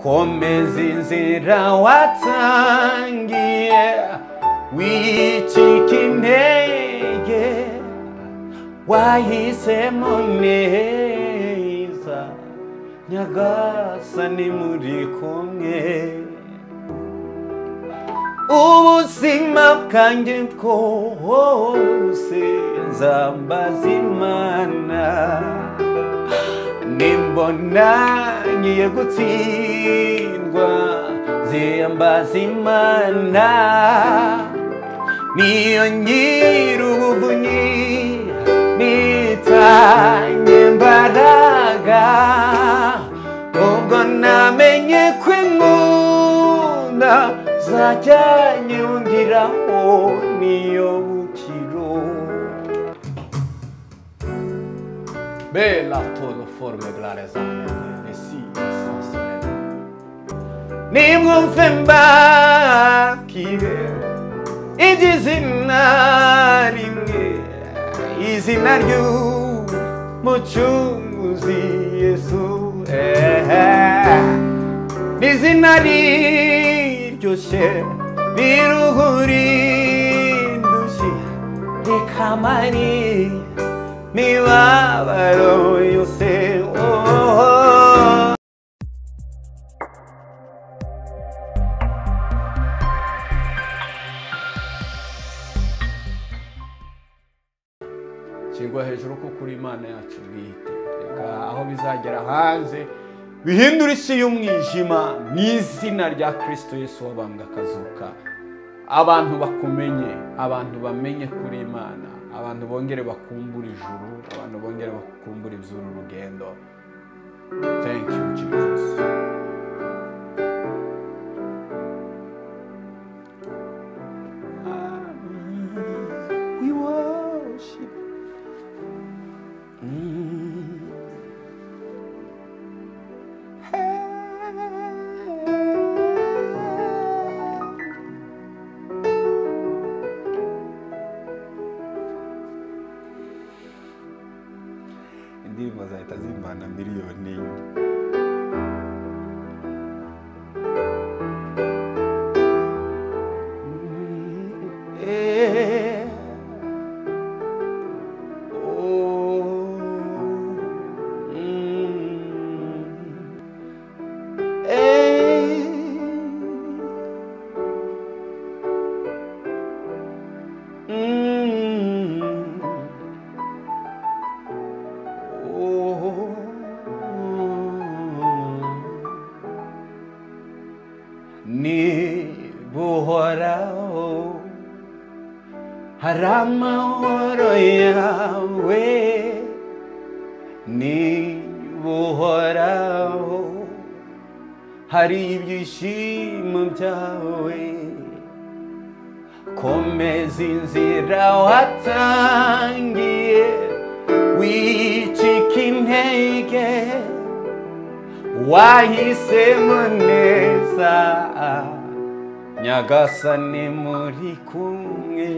Komez'inzira watangiye, wicika intege, wahisemo neza, Nyagasani muri kumwe. Ubuzima bwanjye bwose nzambaza Imana, nimbona ngiye gutsindwa nziyambaza Imana, niyo nyir'ubuvunyi nitanye imbaraga, ubwo namenye ko inkunda zajyanye undiraho niyo bukiro. Bella todo forme de la resane de si sensuelle. Nimwumve mbabwire izina rimwe, izina ry'Umucunguzi Yesu. N'izina riryoshye riruhura indushyi, rikamara imibabaro yose. Cyangwa hejuru ko kuri Imana yacu bwite, reka aho bizagera hanze bihindura isi y'umwijima n'izina rya Kristo Yesu wabambwe akazuka. Abantu bakumenye, abantu bamenye kuri Imana, abantu bongere bakumbura ijuru, abantu bongere bakumbura iby'uru rugendo. Thank you Jesus. We worship. Indirimbo zahita zimbana miliyoni. Nibuhoraho hari amahoro yawe, nibuhoraho hari ibyishimo byawe. Komez'inzira watangiye, wicika intege, wahisemo neza, Nyagasani muri kumwe.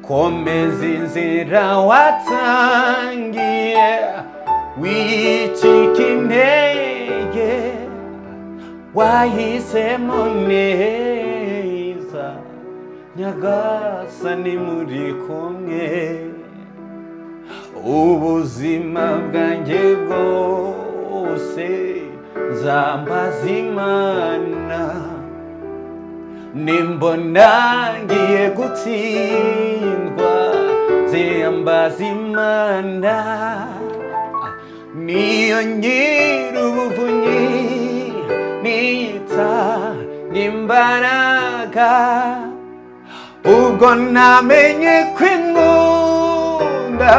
Komez'inzira watangiye, wicika intege, wahisemo neza, Nyagasani muri kumwe. Ubuzima bwanjye bwose nzambaza Imana, nimbona ngiye gutsindwa nziyambaza Imana, niyo nyir'ubuvunyi nitanye imbaraga, ubwo namenye ko inkunda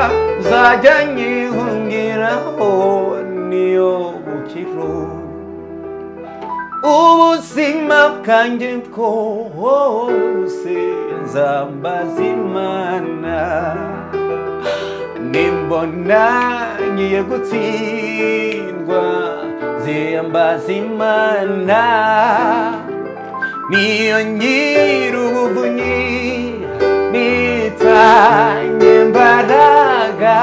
zajya nyihungiraho niyo bukiro. Ubuzima bwanjye bwose nzambaza Imana, nimbona ngiye gutsindwa nziyambaza Imana, niyo nyir'ubuvunyi nitanye imbaraga,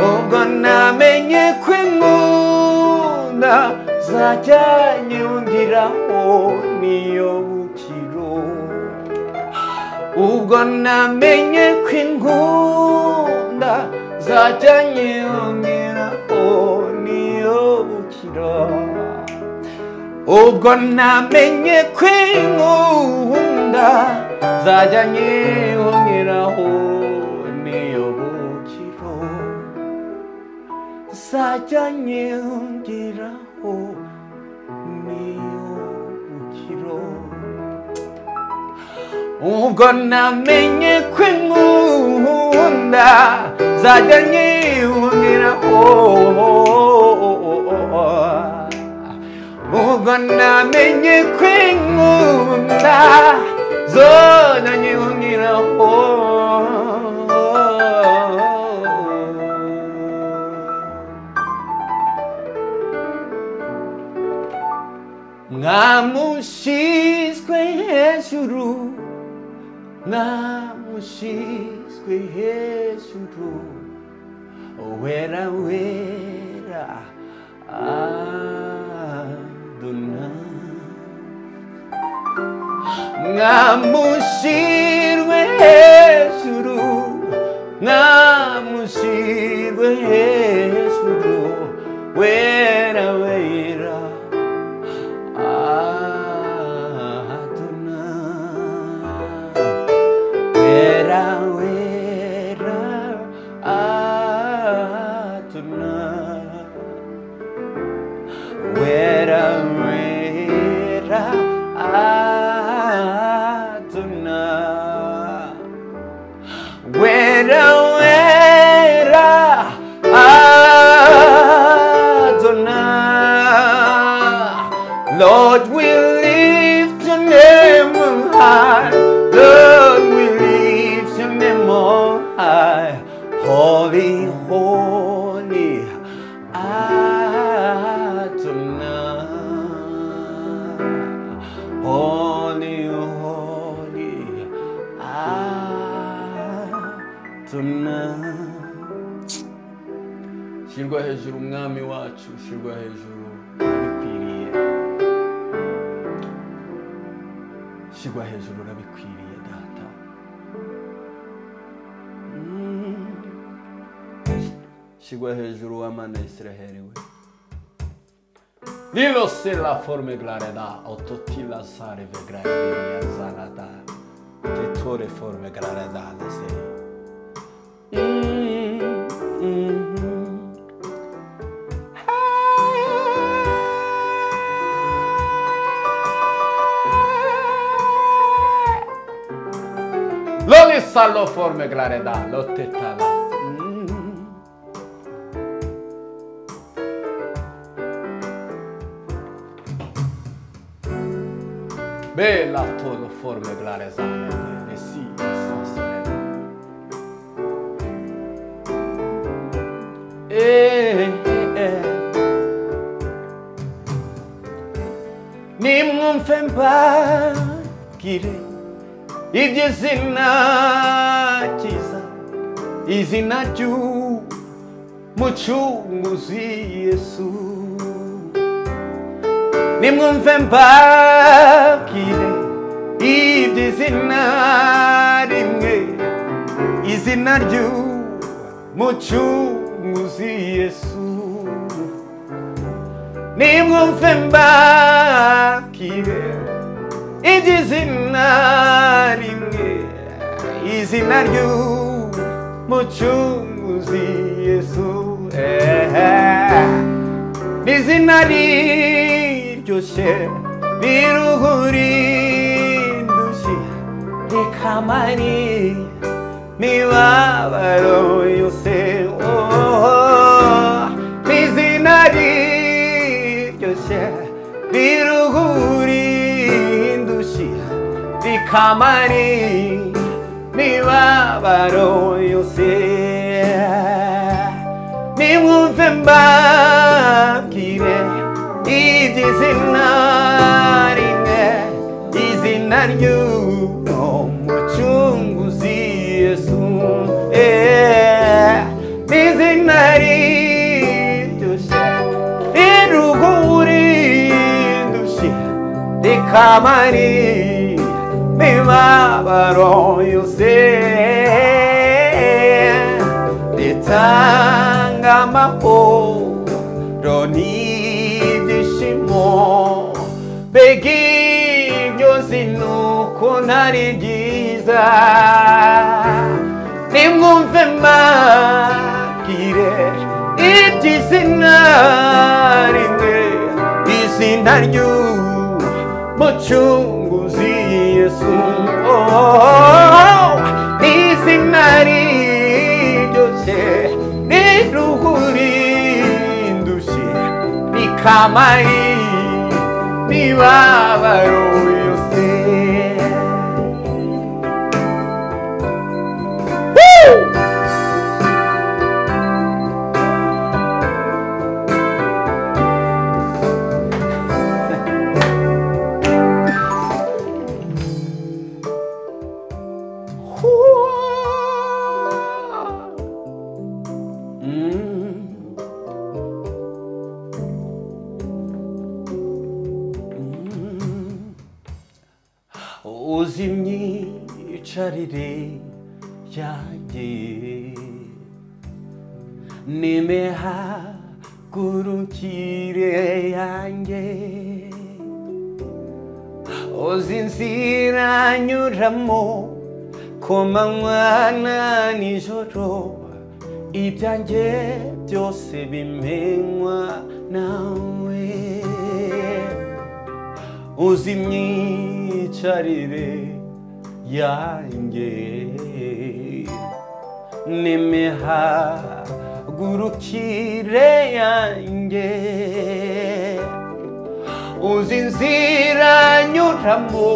ubwo namenye ko inkunda nkunda zajya nyongeraho niyo bukiro. Ubwo namenye ko inkunda zajya nyongeraho niyo bukiro. Ubwo namenye ko inkunda zajya nyongeraho niyo bukiro. Zajya nyongeraho niyo bukiro. Ubwo namenye ko inkunda zajya nyongeraho. Ubwo namenye ko inkunda zajya nyongeraho. Mwamushyizwe hejuru, mwamushyizwe hejuru, wera wera Adonai. Mwamushyizwe hejuru, mwamushyizwe hejuru, wera wera Lord, we lift your name on high. Lord, we lift your name on high. Holy, holy Adonai. Holy, holy Adonai. Shirwa hejuru umwami wacu, shirwa hejuru bikwiriye. Shirwa hejuru urabikwiriye data. Shirwa hejuru wa mana Israheli we. Lilo se la forme glareda, ototila sare vegrairia zarada. Tetore forme glareda la se. Loli sallo forme glareda, lo tetala. Bella todo forme glarezane, e sì, stasera. Nimwumve mbabwire iby'izina cyiza, izina ry'Umucunguzi Yesu. Nimwumve mbabwire iby'izina rimwe, izina ry'Umucunguzi Yesu. Nimwumve mbabwire iby'izina rimwe, izina ry'Umucunguzi Yesu. N'izina riryoshye riruhura indushyi, rikamara imibabaro yose. N'izina riryoshye riruhura indushyi, rikamara imibabaro yose. Nimwumve mbabwire iby'izina rimwe, izina ry'Umucunguzi Yesu. N'izina riryoshye riruhura kamari mibabaro yose ritanga amahoro n'ibyishimo mbega iryo zina ukuntu ari ryiza nimwumve mbabwire iby'izina rimwe izina ry'Umucunguzi Yesu izina riryoshye riruhura indushyi rikamara imibabaro yose uzi imyicarire yanjye n'imihagurukire yanjye uzi inzira nyuramo ku manywa na nijoro ibyanjye byose bimenywa nawe uzi imyicarire yanjye n'imihagurukire yanjye uzi inzira nyuramo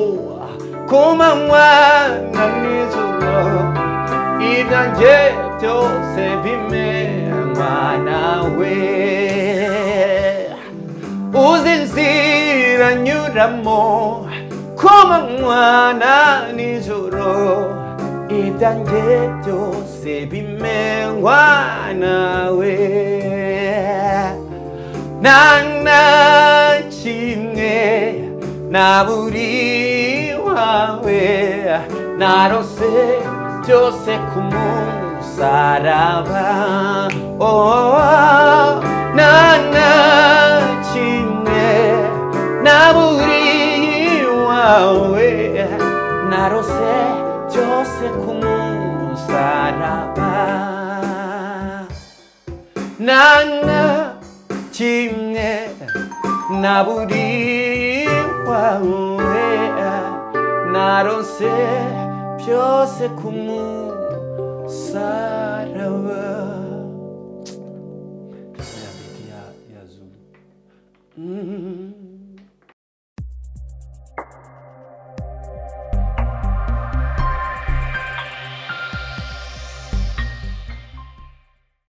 ku manywa na nijoro ibyanjye byose bimenywa nawe uzi inzira nyuramo ku manywa na nijoro ibyanjye byose bimenywa nawe nta na kimwe naburi wawe narose byose ku musaraba nta na kimwe naburi wawe narose byose ku musaraba nta na kimwe naburi wawe narose byose ku musaraba ya Zoom